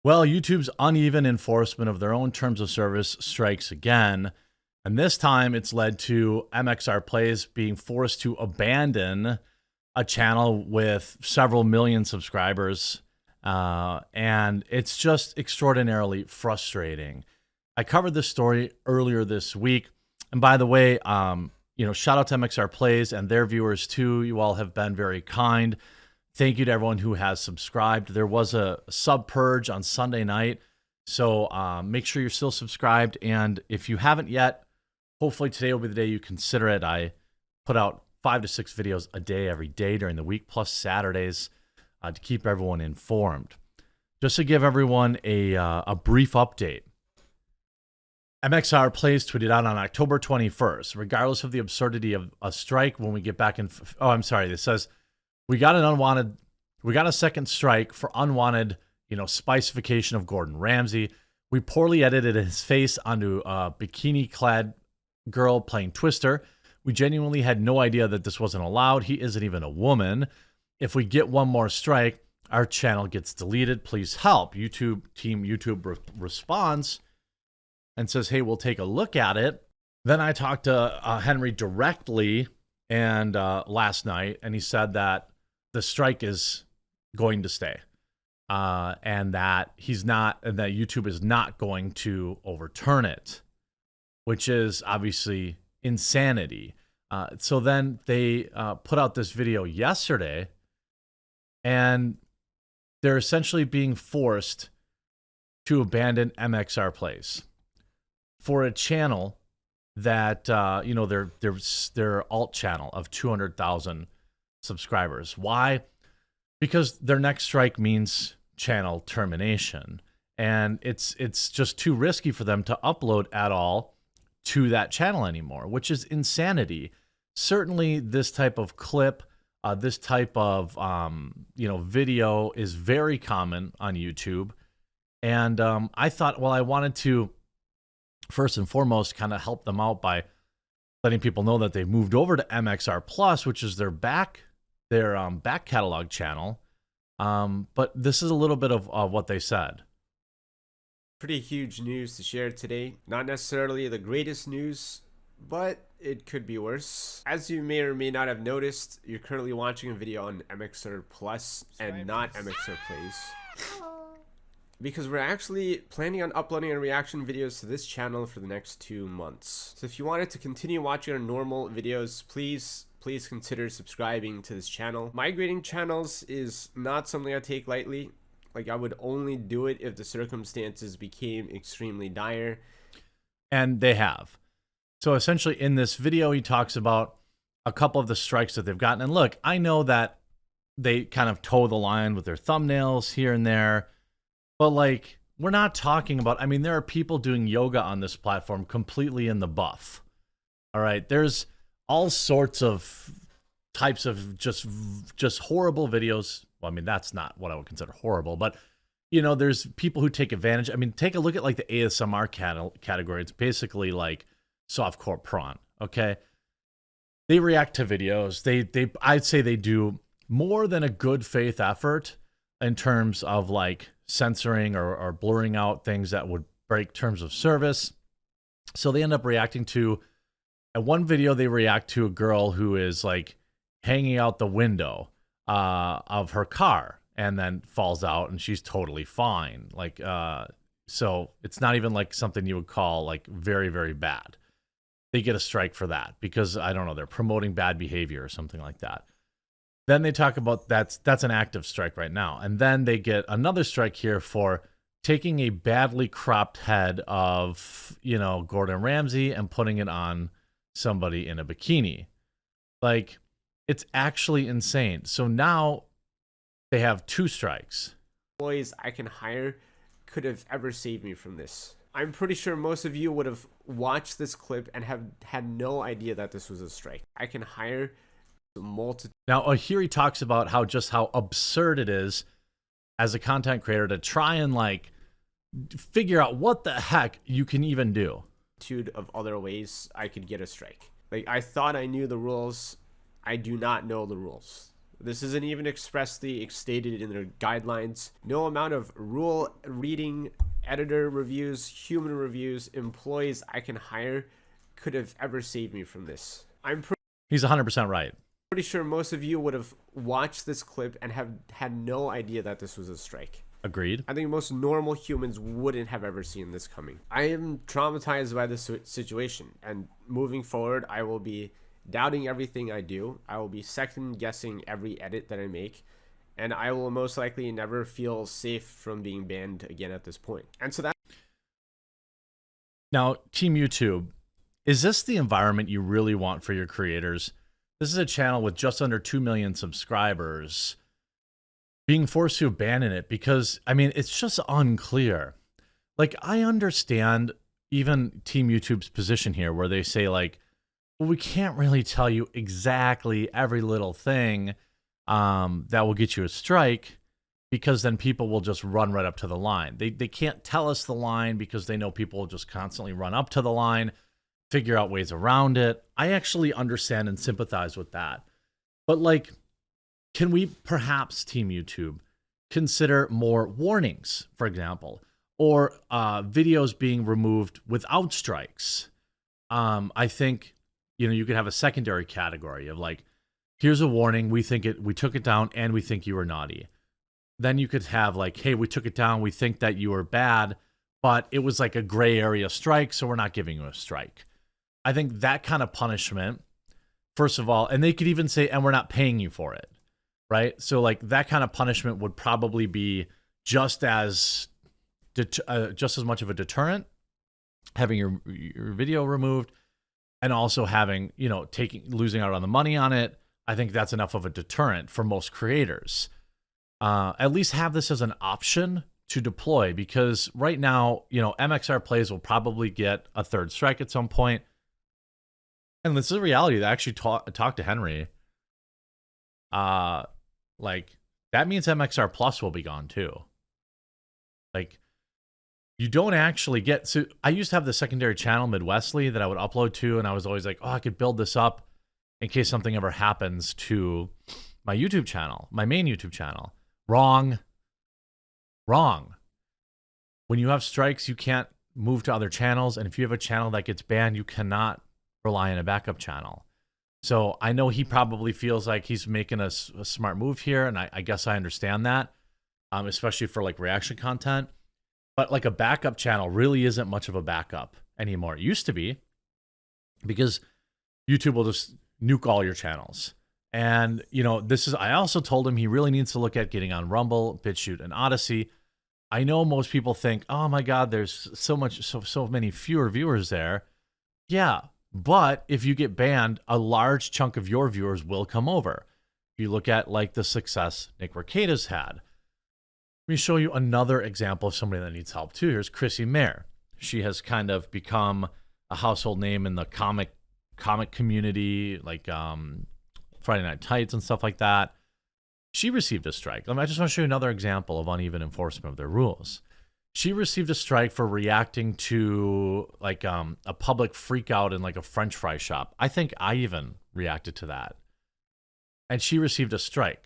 Well, YouTube's uneven enforcement of their own terms of service strikes again. And this time it's led to MxR Plays being forced to abandon a channel with several million subscribers. And it's just extraordinarily frustrating. I covered this story earlier this week. And by the way, shout out to MxR Plays and their viewers too. You all have been very kind. Thank you to everyone who has subscribed. There was a sub purge on Sunday night. So make sure you're still subscribed. And if you haven't yet, hopefully today will be the day you consider it. I put out 5 to 6 videos a day every day during the week, plus Saturdays, to keep everyone informed. Just to give everyone a brief update. MxR Plays tweeted out on October 21st, regardless of the absurdity of a strike when we get back in. Oh, I'm sorry. It says, we got a second strike for unwanted, spicification of Gordon Ramsay. We poorly edited his face onto a bikini-clad girl playing Twister. We genuinely had no idea that this wasn't allowed. He isn't even a woman. If we get one more strike, our channel gets deleted. Please help. YouTube responds and says, hey, we'll take a look at it. Then I talked to Henry directly and last night, and he said that the strike is going to stay, and that that YouTube is not going to overturn it, which is obviously insanity. So then they put out this video yesterday, and they're essentially being forced to abandon MxR Plays for a channel that their alt channel of 200,000 subscribers. Why? Because their next strike means channel termination, and it's just too risky for them to upload at all to that channel anymore, which is insanity. Certainly this type of clip, this type of video is very common on YouTube, and I thought, well, I wanted to first and foremost kind of help them out by letting people know that they've moved over to MxR Plus, which is their back catalog channel. But this is a little bit of what they said. Pretty huge news to share today. Not necessarily the greatest news, but it could be worse. As you may or may not have noticed, you're currently watching a video on MxR Plus and not MxR Plays, because we're actually planning on uploading our reaction videos to this channel for the next 2 months. So if you wanted to continue watching our normal videos, please consider subscribing to this channel. Migrating channels is not something I take lightly. Like, I would only do it if the circumstances became extremely dire. And they have. So essentially in this video, he talks about a couple of the strikes that they've gotten. And look, I know that they kind of toe the line with their thumbnails here and there, but like, we're not talking about, I mean, there are people doing yoga on this platform completely in the buff. All right. There's all sorts of types of just horrible videos. Well, I mean, that's not what I would consider horrible, but there's people who take advantage. I mean, take a look at like the ASMR category. It's basically like softcore prawn. Okay. They react to videos. I'd say they do more than a good faith effort in terms of like censoring or blurring out things that would break terms of service. So they end up reacting to, at one video, they react to a girl who is like hanging out the window of her car and then falls out, and she's totally fine. Like, so it's not even like something you would call like very, very bad. They get a strike for that because, I don't know, they're promoting bad behavior or something like that. Then they talk about that's an active strike right now. And then they get another strike here for taking a badly cropped head of, Gordon Ramsay and putting it on somebody in a bikini. Like, it's actually insane. So now they have 2 strikes. Employees I can hire could have ever saved me from this. I'm pretty sure most of you would have watched this clip and have had no idea that this was a strike. I can hire multiple. Now, here he talks about how absurd it is as a content creator to try and like figure out what the heck you can even do. Of other ways I could get a strike. Like, I thought I knew the rules. I do not know the rules. This isn't even expressly stated in their guidelines. No amount of rule reading, editor reviews, human reviews, employees I can hire could have ever saved me from this. He's 100% right. Pretty sure most of you would have watched this clip and have had no idea that this was a strike. Agreed. I think most normal humans wouldn't have ever seen this coming. I am traumatized by this situation, and moving forward, I will be doubting everything I do. I will be second guessing every edit that I make, and I will most likely never feel safe from being banned again at this point. And so that. Now, Team YouTube, is this the environment you really want for your creators? This is a channel with just under 2 million subscribers being forced to abandon it because, I mean, it's just unclear. Like, I understand even Team YouTube's position here where they say, like, well, we can't really tell you exactly every little thing that will get you a strike because then people will just run right up to the line. They can't tell us the line because they know people will just constantly run up to the line, figure out ways around it. I actually understand and sympathize with that. But, like, can we perhaps, Team YouTube, consider more warnings, for example, or videos being removed without strikes? I think, you know, you could have a secondary category of like, here's a warning, we took it down and we think you were naughty. Then you could have like, hey, we took it down, we think that you were bad, but it was like a gray area strike, so we're not giving you a strike. I think that kind of punishment, first of all, and they could even say, and we're not paying you for it, right? So like that kind of punishment would probably be just as much of a deterrent, having your video removed, and also having, you know, losing out on the money on it. I think that's enough of a deterrent for most creators. At least have this as an option to deploy, because right now, you know, MxR Plays will probably get a third strike at some point. And this is a reality. I actually talked to Henry. Like, that means MxR Plus will be gone too. Like, you don't actually get, so I used to have the secondary channel Midwestly that I would upload to, and I was always like, oh, I could build this up in case something ever happens to my YouTube channel, my main YouTube channel. Wrong. When you have strikes, you can't move to other channels, and if you have a channel that gets banned, you cannot rely on a backup channel. So I know he probably feels like he's making a smart move here, and I guess I understand that, especially for like reaction content. But like a backup channel really isn't much of a backup anymore. It used to be, because YouTube will just nuke all your channels. And, you know, I also told him he really needs to look at getting on Rumble, BitChute, and Odyssey. I know most people think, oh my God, there's so many fewer viewers there. Yeah, but if you get banned, a large chunk of your viewers will come over. If you look at like the success Nick Recada's had. Let me show you another example of somebody that needs help too. Here's Chrissy Mayer. She has kind of become a household name in the comic community, like Friday Night Tights and stuff like that. She received a strike. I just want to show you another example of uneven enforcement of their rules. She received a strike for reacting to like a public freak out in like a French fry shop. I think I even reacted to that. And she received a strike.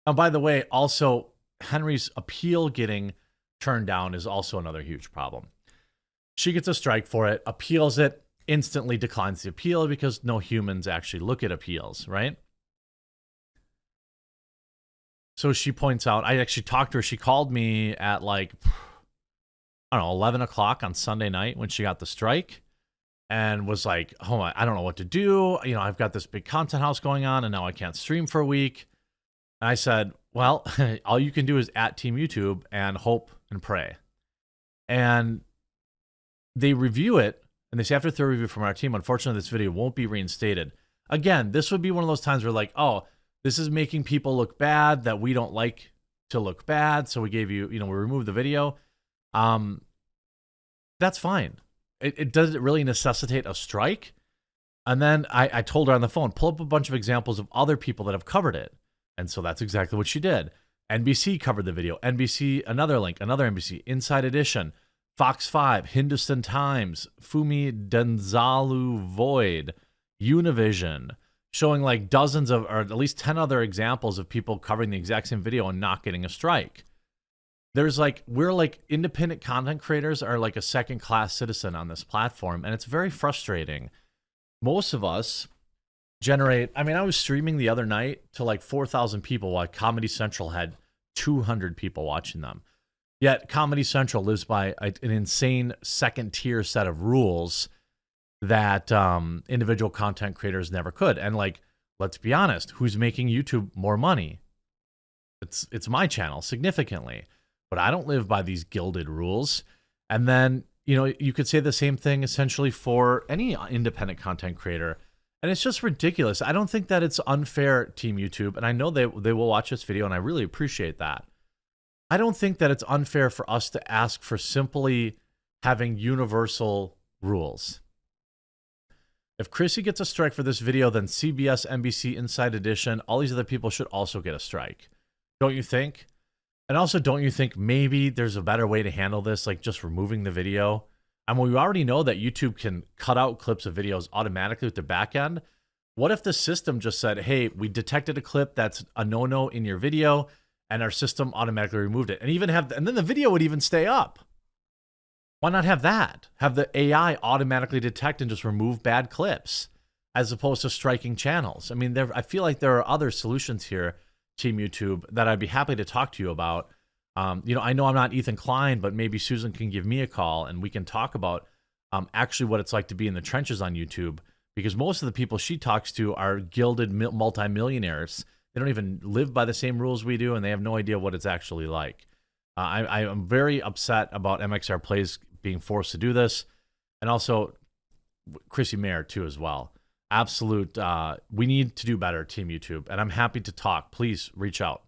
And by the way, also Henry's appeal getting turned down is also another huge problem. She gets a strike for it, appeals it, instantly declines the appeal because no humans actually look at appeals, right? So she points out, I actually talked to her. She called me at like, I don't know, 11 o'clock on Sunday night when she got the strike, and was like, oh, I don't know what to do. You know, I've got this big content house going on and now I can't stream for a week. And I said, well, all you can do is at Team YouTube and hope and pray. And they review it, and they say after third review from our team, unfortunately, this video won't be reinstated. Again, this would be one of those times where like, oh, this is making people look bad that we don't like to look bad. So we gave you, we removed the video. That's fine. It doesn't really necessitate a strike. And then I told her on the phone, pull up a bunch of examples of other people that have covered it. And so that's exactly what she did. NBC covered the video. NBC, another link, another NBC, Inside Edition, Fox 5, Hindustan Times, Fumi Denzalu Void, Univision, showing like dozens of, or at least 10 other examples of people covering the exact same video and not getting a strike. There's like, we're like independent content creators are like a second class citizen on this platform. And it's very frustrating. Most of us generate, I mean, I was streaming the other night to like 4,000 people while Comedy Central had 200 people watching them. Yet Comedy Central lives by an insane second tier set of rules that individual content creators never could. And like, let's be honest, who's making YouTube more money? It's my channel significantly, but I don't live by these gilded rules. And then, you know, you could say the same thing essentially for any independent content creator. And it's just ridiculous. I don't think that it's unfair, Team YouTube. And I know they will watch this video, and I really appreciate that. I don't think that it's unfair for us to ask for simply having universal rules. If Chrissy gets a strike for this video, then CBS, NBC, Inside Edition, all these other people should also get a strike. Don't you think? And also, don't you think maybe there's a better way to handle this, like just removing the video? I mean, we already know that YouTube can cut out clips of videos automatically with the back end. What if the system just said, hey, we detected a clip that's a no-no in your video, and our system automatically removed it, and and then the video would even stay up? Why not have that? Have the AI automatically detect and just remove bad clips, as opposed to striking channels. I mean, I feel like there are other solutions here, Team YouTube, that I'd be happy to talk to you about. You know, I know I'm not Ethan Klein, but maybe Susan can give me a call and we can talk about actually what it's like to be in the trenches on YouTube, because most of the people she talks to are gilded multimillionaires. They don't even live by the same rules we do, and they have no idea what it's actually like. I am very upset about MxR Plays being forced to do this, and also Chrissy Mayer too as well. Absolute, we need to do better, Team YouTube, and I'm happy to talk. Please reach out.